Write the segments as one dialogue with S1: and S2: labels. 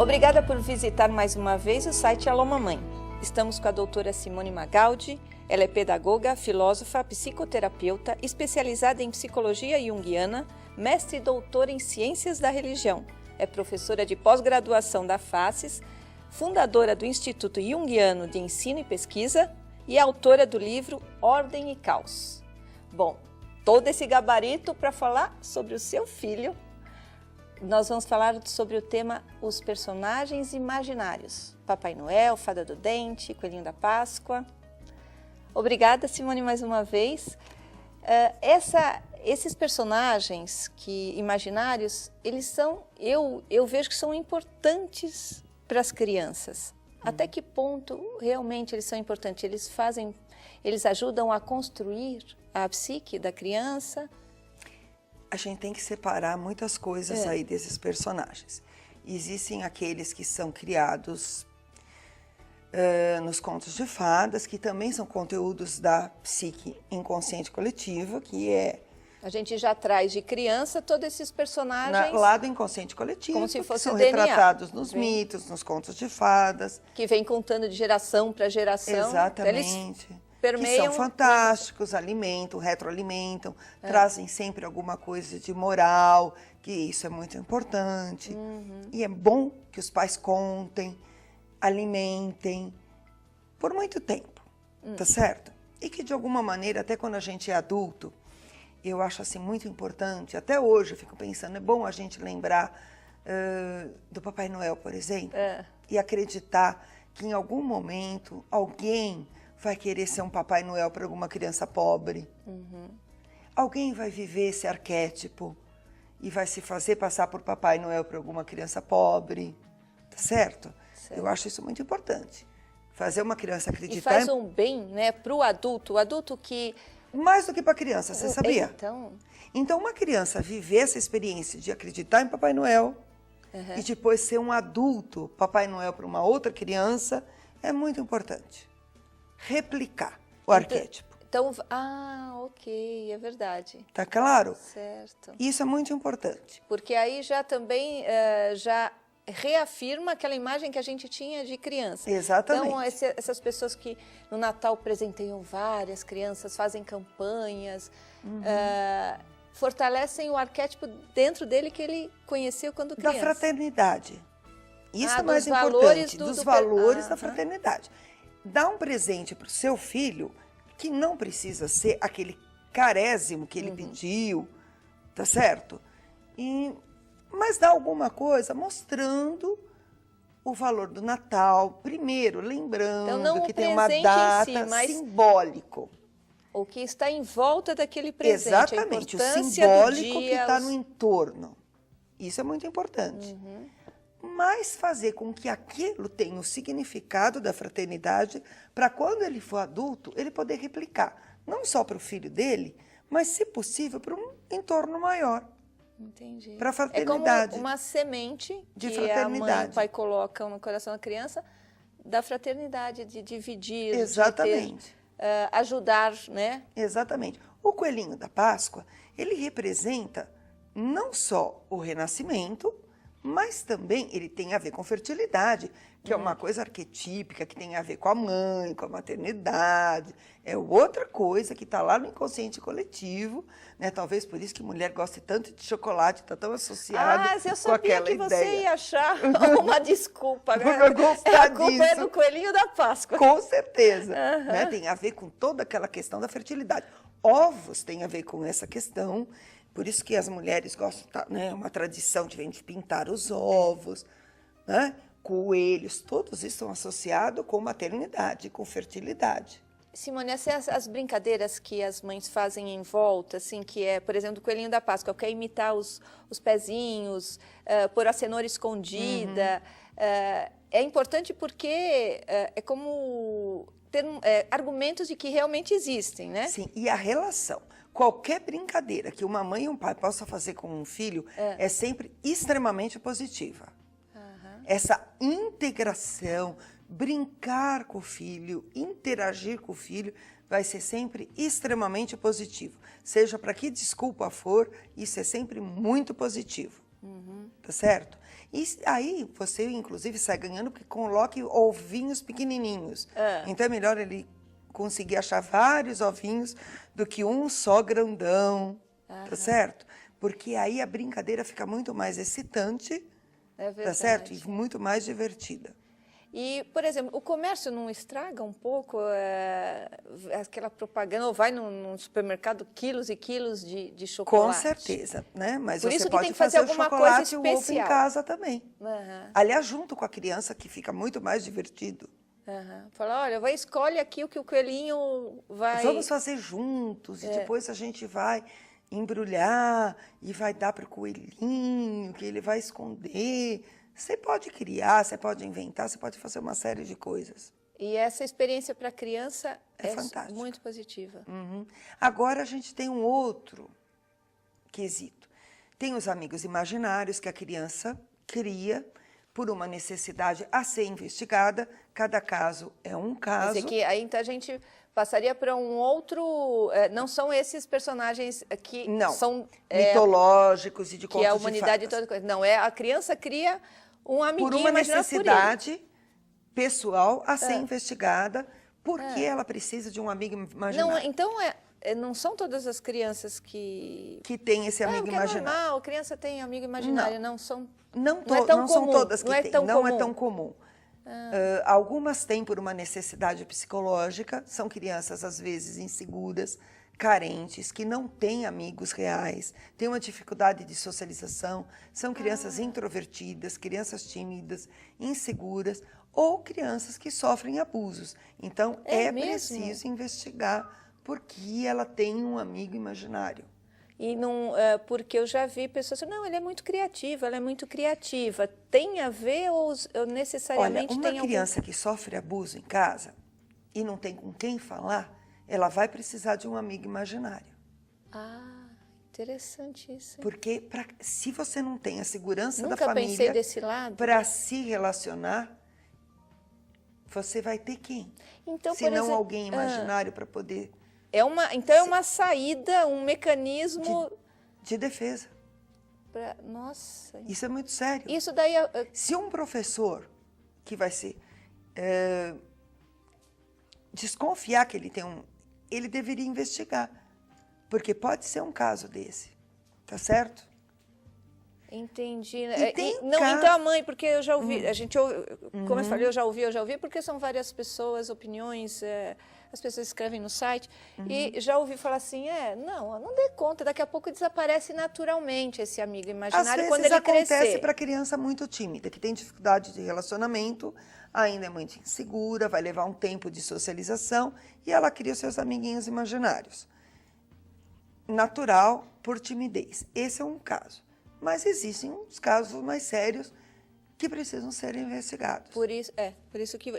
S1: Obrigada por visitar mais uma vez o site Alô Mamãe. Estamos com a doutora Simone Magaldi. Ela é pedagoga, filósofa, psicoterapeuta, especializada em psicologia junguiana, mestre e doutora em ciências da religião. É professora de pós-graduação da FACES, fundadora do Instituto Junguiano de Ensino e Pesquisa e autora do livro Ordem e Caos. Bom, todo esse gabarito para falar sobre o seu filho. Nós vamos falar sobre o tema os personagens imaginários. Papai Noel, Fada do Dente, Coelhinho da Páscoa. Obrigada, Simone, mais uma vez. Esses personagens imaginários, eles são, eu vejo que são importantes para as crianças. Até que ponto realmente eles são importantes? Eles ajudam a construir a psique da criança?
S2: A gente tem que separar muitas coisas aí desses personagens. Existem aqueles que são criados nos contos de fadas, que também são conteúdos da psique inconsciente coletiva, que é...
S1: A gente já traz de criança todos esses personagens...
S2: Lá do inconsciente coletivo,
S1: como se fosse
S2: que são
S1: DNA.
S2: retratados nos mitos, nos contos de fadas.
S1: Que vem contando de geração para geração.
S2: Exatamente.
S1: Então,
S2: que são fantásticos, alimentam, retroalimentam, trazem sempre alguma coisa de moral, que isso é muito importante. E é bom que os pais contem, alimentem, por muito tempo, tá certo? E que de alguma maneira, até quando a gente é adulto, eu acho assim muito importante, até hoje eu fico pensando, é bom a gente lembrar do Papai Noel, por exemplo, e acreditar que em algum momento alguém vai querer ser um Papai Noel para alguma criança pobre. Alguém vai viver esse arquétipo e vai se fazer passar por Papai Noel para alguma criança pobre, tá certo? Eu acho isso muito importante. Fazer uma criança acreditar...
S1: E faz um bem, né, para o adulto que...
S2: Mais do que para a criança, você sabia?
S1: Então,
S2: uma criança viver essa experiência de acreditar em Papai Noel e depois ser um adulto Papai Noel para uma outra criança é muito importante. Replicar o arquétipo.
S1: Então, ok, é verdade.
S2: Tá claro?
S1: Certo.
S2: Isso é muito importante.
S1: Porque aí já também já reafirma aquela imagem que a gente tinha de criança.
S2: Exatamente.
S1: Então, essas pessoas que no Natal presenteiam várias crianças, fazem campanhas, fortalecem o arquétipo dentro dele que ele conheceu quando criança.
S2: Da fraternidade. Isso é mais importante, dos valores da fraternidade. Dá um presente para o seu filho que não precisa ser aquele carésimo que ele pediu, tá certo? Mas dá alguma coisa mostrando o valor do Natal, primeiro lembrando
S1: então,
S2: que tem uma data simbólico.
S1: O que está em volta daquele presente.
S2: Exatamente, o simbólico que está no entorno. Isso é muito importante. Mas fazer com que aquilo tenha o significado da fraternidade para quando ele for adulto, ele poder replicar. Não só para o filho dele, mas, se possível, para um entorno maior.
S1: Entendi.
S2: Para a fraternidade.
S1: É como uma semente
S2: de
S1: que
S2: fraternidade.
S1: A mãe e o pai colocam no coração da criança, da fraternidade, de dividir,
S2: exatamente.
S1: De ter, ajudar, né?
S2: Exatamente. O Coelhinho da Páscoa, ele representa não só o renascimento, mas também ele tem a ver com fertilidade, que é uma coisa arquetípica, que tem a ver com a mãe, com a maternidade. É outra coisa que está lá no inconsciente coletivo, né? Talvez por isso que mulher goste tanto de chocolate, está tão associado com aquela ideia.
S1: Eu sabia que você ia achar uma desculpa, né?
S2: A culpa
S1: é do Coelhinho da Páscoa.
S2: Com certeza. Né? Tem a ver com toda aquela questão da fertilidade. Ovos tem a ver com essa questão. Por isso que as mulheres gostam, né? Uma tradição de pintar os ovos, né? Coelhos, todos estão associados com maternidade, com fertilidade.
S1: Simone, as brincadeiras que as mães fazem em volta, assim, que é, por exemplo, do Coelhinho da Páscoa, que é imitar os pezinhos, pôr a cenoura escondida, é importante porque é como ter argumentos de que realmente existem, né?
S2: Sim, e a relação. Qualquer brincadeira que uma mãe e um pai possam fazer com um filho é sempre extremamente positiva. Essa integração, brincar com o filho, interagir com o filho, vai ser sempre extremamente positivo. Seja para que desculpa for, isso é sempre muito positivo. Tá certo? E aí você, inclusive, sai ganhando porque coloque ovinhos pequenininhos. Então é melhor ele conseguir achar vários ovinhos do que um só grandão, tá certo? Porque aí a brincadeira fica muito mais excitante, tá certo? E muito mais divertida.
S1: E, por exemplo, o comércio não estraga um pouco aquela propaganda, ou vai num supermercado quilos e quilos de chocolate?
S2: Com certeza, né? Mas
S1: por
S2: você
S1: isso que
S2: pode
S1: tem que fazer
S2: fazer o
S1: alguma
S2: chocolate
S1: coisa
S2: e o ovo em
S1: especial.
S2: casa também. Aliás, junto com a criança, que fica muito mais divertido.
S1: Fala, olha, escolhe aqui o que o coelhinho vai...
S2: Vamos fazer juntos e depois a gente vai embrulhar e vai dar para o coelhinho, que ele vai esconder. Você pode criar, você pode inventar, você pode fazer uma série de coisas.
S1: E essa experiência para a criança é
S2: fantástica.
S1: Muito positiva.
S2: Agora a gente tem um outro quesito. Tem os amigos imaginários que a criança cria por uma necessidade a ser investigada. Cada caso é um caso.
S1: Quer dizer que aí então a gente passaria para um outro... não são esses personagens que são...
S2: mitológicos e de contos de
S1: fadas. Que a humanidade
S2: fadas.
S1: Toda coisa. Não, a criança cria um amiguinho
S2: por uma necessidade
S1: por
S2: pessoal a ser investigada, porque ela precisa de um amigo imaginário.
S1: Não, então, não são todas as crianças que
S2: tem esse amigo imaginário.
S1: É normal, criança tem amigo imaginário, não são...
S2: Não são todas que têm, não é tão comum. Algumas têm por uma necessidade psicológica, são crianças às vezes inseguras, carentes, que não têm amigos reais, têm uma dificuldade de socialização, são crianças introvertidas, crianças tímidas, inseguras, ou crianças que sofrem abusos. Então, é preciso investigar por que ela tem um amigo imaginário.
S1: E não, porque eu já vi pessoas dizendo, não, ele é muito criativo, ela é muito criativa. Tem a ver ou necessariamente
S2: Olha, uma criança que sofre abuso em casa e não tem com quem falar, ela vai precisar de um amigo imaginário.
S1: Interessante isso.
S2: Porque se você não tem a segurança da
S1: Nunca
S2: família
S1: pensei desse lado.
S2: Para se relacionar, você vai ter quem?
S1: Então,
S2: se não alguém imaginário para poder...
S1: Então é uma saída, um mecanismo...
S2: De defesa.
S1: Nossa.
S2: Isso é muito sério.
S1: Isso daí...
S2: Se um professor que vai ser... desconfiar que ele tem ele deveria investigar. Porque pode ser um caso desse. Tá certo?
S1: Entendi.
S2: Então
S1: a mãe, porque eu já ouvi, a gente ouve, como eu falei, eu já ouvi, porque são várias pessoas, opiniões, as pessoas escrevem no site, e já ouvi falar assim, não dê conta, daqui a pouco desaparece naturalmente esse amigo imaginário quando ele crescer.
S2: Às vezes acontece para criança muito tímida, que tem dificuldade de relacionamento, ainda é muito insegura, vai levar um tempo de socialização, e ela cria os seus amiguinhos imaginários. Natural por timidez. Esse é um caso. Mas existem uns casos mais sérios que precisam ser investigados.
S1: Por isso que...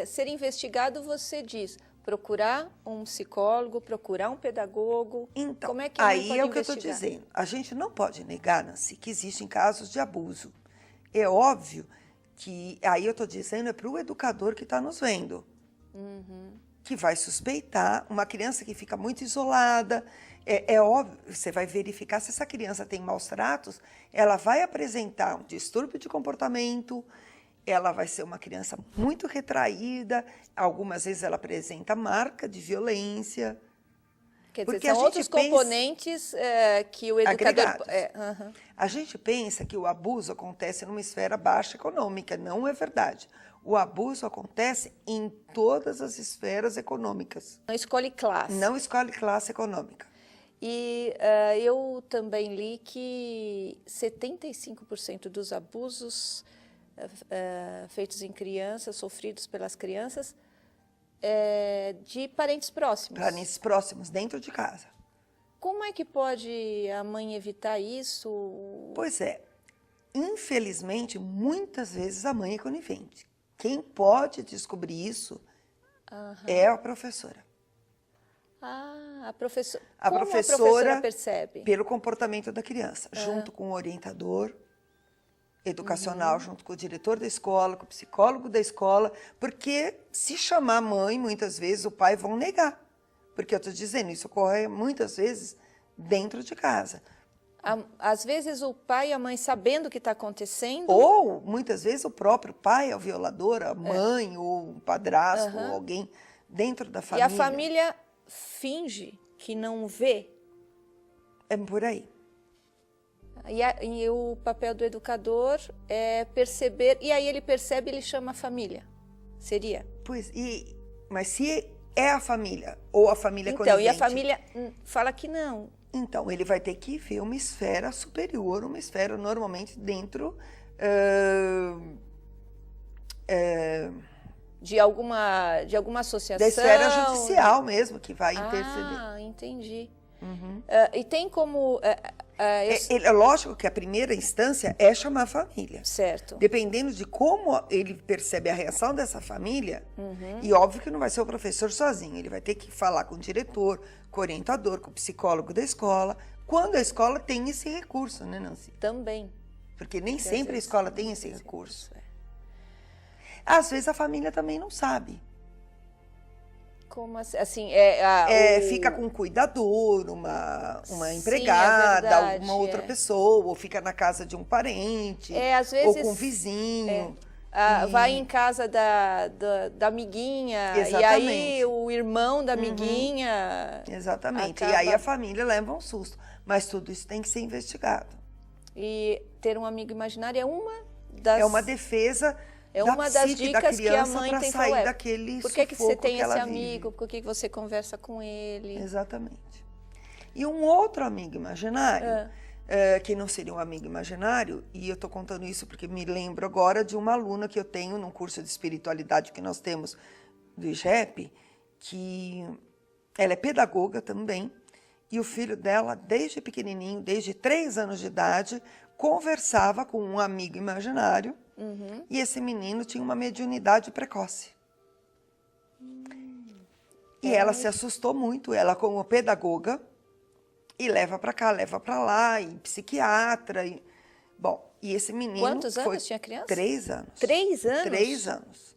S1: ser investigado, você diz, procurar um psicólogo, procurar um pedagogo.
S2: Então,
S1: como é que
S2: aí é o que eu
S1: investigar?
S2: estou dizendo. A gente não pode negar, Nancy, que existem casos de abuso. É óbvio que, aí eu estou dizendo, é para o educador que está nos vendo. Que vai suspeitar uma criança que fica muito isolada. É óbvio, você vai verificar se essa criança tem maus tratos, ela vai apresentar um distúrbio de comportamento, ela vai ser uma criança muito retraída, algumas vezes ela apresenta marca de violência.
S1: Quer dizer, são outros componentes que o educador...
S2: A gente pensa que o abuso acontece numa esfera baixa econômica, não é verdade. O abuso acontece em todas as esferas econômicas.
S1: Não escolhe classe.
S2: Não escolhe classe econômica.
S1: E eu também li que 75% dos abusos feitos em crianças, sofridos pelas crianças, de parentes próximos.
S2: Parentes próximos, dentro de casa.
S1: Como é que pode a mãe evitar isso?
S2: Pois é. Infelizmente, muitas vezes a mãe é conivente. Quem pode descobrir isso é a professora.
S1: A professora.
S2: A
S1: Como
S2: professora
S1: percebe?
S2: Pelo comportamento da criança, junto com o orientador educacional, junto com o diretor da escola, com o psicólogo da escola, porque se chamar mãe, muitas vezes o pai vão negar. Porque eu estou dizendo, isso ocorre muitas vezes dentro de casa.
S1: Às vezes o pai e a mãe sabendo o que está acontecendo.
S2: Ou, muitas vezes, o próprio pai é o violador, a mãe, ou o padrasto, ou alguém dentro da família.
S1: E a família finge que não vê.
S2: É por aí.
S1: E o papel do educador é perceber, e aí ele percebe, ele chama a família. Seria?
S2: Pois, mas se é a família, ou a família
S1: conivente... Então, e a família fala que não.
S2: Então, ele vai ter que ver uma esfera superior, uma esfera normalmente dentro...
S1: De alguma associação?
S2: Da esfera judicial mesmo, que vai interceder.
S1: Ah, entendi. E tem como...
S2: É lógico que a primeira instância é chamar a família.
S1: Certo.
S2: Dependendo de como ele percebe a reação dessa família, e óbvio que não vai ser o professor sozinho, ele vai ter que falar com o diretor, com o orientador, com o psicólogo da escola, quando a escola tem esse recurso, né, Nancy?
S1: Também.
S2: Porque nem sempre a escola tem esse recurso. Às vezes a família também não sabe.
S1: Como assim?
S2: Fica com um cuidador, uma
S1: é
S2: empregada,
S1: verdade,
S2: alguma outra pessoa, ou fica na casa de um parente,
S1: às vezes,
S2: ou com um vizinho.
S1: Vai em casa da amiguinha,
S2: Exatamente.
S1: E aí o irmão da amiguinha...
S2: Exatamente,
S1: acaba...
S2: e aí a família leva um susto. Mas tudo isso tem que ser investigado.
S1: E ter um amigo imaginário é uma das...
S2: É uma defesa...
S1: É uma das dicas que a mãe tem que falar.
S2: Daquele
S1: por que você tem esse amigo?
S2: Vive.
S1: Por que você conversa com ele?
S2: Exatamente. E um outro amigo imaginário, que não seria um amigo imaginário, e eu estou contando isso porque me lembro agora de uma aluna que eu tenho num curso de espiritualidade que nós temos do IGEP, que ela é pedagoga também, e o filho dela, desde pequenininho, desde 3 anos de idade, conversava com um amigo imaginário, e esse menino tinha uma mediunidade precoce. E ela se assustou muito, ela como pedagoga, e leva para cá, leva para lá, e psiquiatra. Bom, e esse menino...
S1: Quantos anos tinha a criança?
S2: 3 anos.
S1: 3 anos?
S2: 3 anos.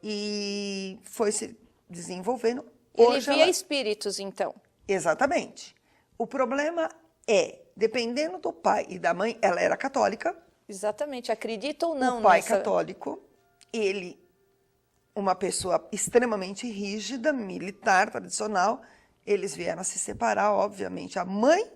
S2: E foi se desenvolvendo.
S1: Ele via espíritos, então?
S2: Exatamente. O problema é, dependendo do pai e da mãe, ela era católica.
S1: Exatamente, acredita ou não
S2: o pai católico, ele, uma pessoa extremamente rígida, militar, tradicional, eles vieram a se separar, obviamente. A mãe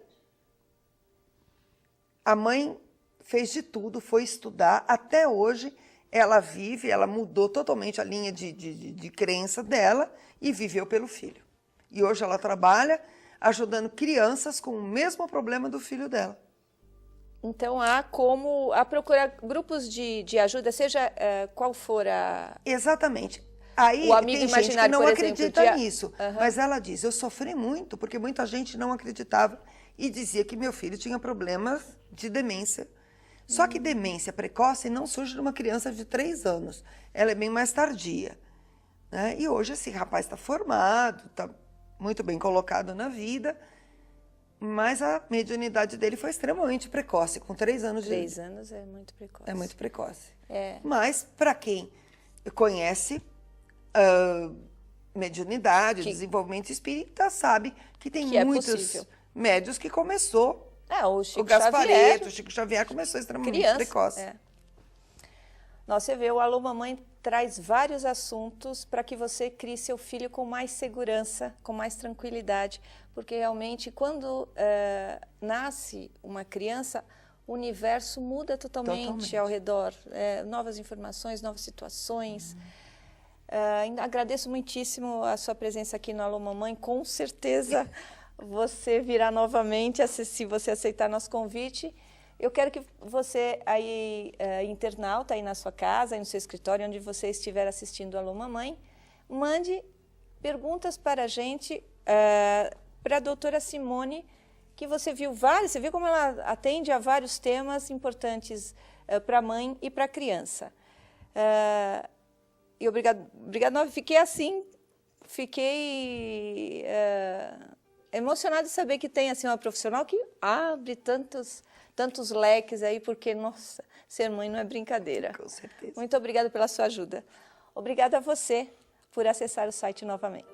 S2: fez de tudo, foi estudar, até hoje ela vive, ela mudou totalmente a linha de crença dela e viveu pelo filho. E hoje ela trabalha ajudando crianças com o mesmo problema do filho dela.
S1: Então, há como procurar grupos de ajuda, seja qual for a...
S2: Exatamente. Aí
S1: o amigo
S2: tem gente que não acredita nisso, mas ela diz, eu sofri muito, porque muita gente não acreditava e dizia que meu filho tinha problemas de demência. Só que demência precoce não surge de uma criança de 3 anos, ela é bem mais tardia. Né? E hoje esse rapaz está formado, está muito bem colocado na vida, mas a mediunidade dele foi extremamente precoce, com 3 anos de...
S1: 3 anos é muito precoce.
S2: É muito precoce.
S1: É.
S2: Mas, para quem conhece mediunidade, desenvolvimento espírita, sabe que tem muitos médios que começou.
S1: O Gasparetto,
S2: o Chico Xavier começou extremamente precoce.
S1: Nossa, você vê, o Alô Mamãe traz vários assuntos para que você crie seu filho com mais segurança, com mais tranquilidade, porque realmente quando nasce uma criança, o universo muda totalmente ao redor, novas informações, novas situações. Agradeço muitíssimo a sua presença aqui no Alô Mamãe, com certeza você virá novamente se você aceitar nosso convite. Eu quero que você, aí, internauta, aí na sua casa, aí no seu escritório, onde você estiver assistindo o Alô Mamãe, mande perguntas para a gente, para a doutora Simone, que você viu como ela atende a vários temas importantes para a mãe e para a criança. E obrigado, fiquei assim, emocionada de saber que tem assim, uma profissional que abre tantos leques aí, porque, nossa, ser mãe não é brincadeira.
S2: Com certeza.
S1: Muito obrigada pela sua ajuda. Obrigada a você por acessar o site novamente.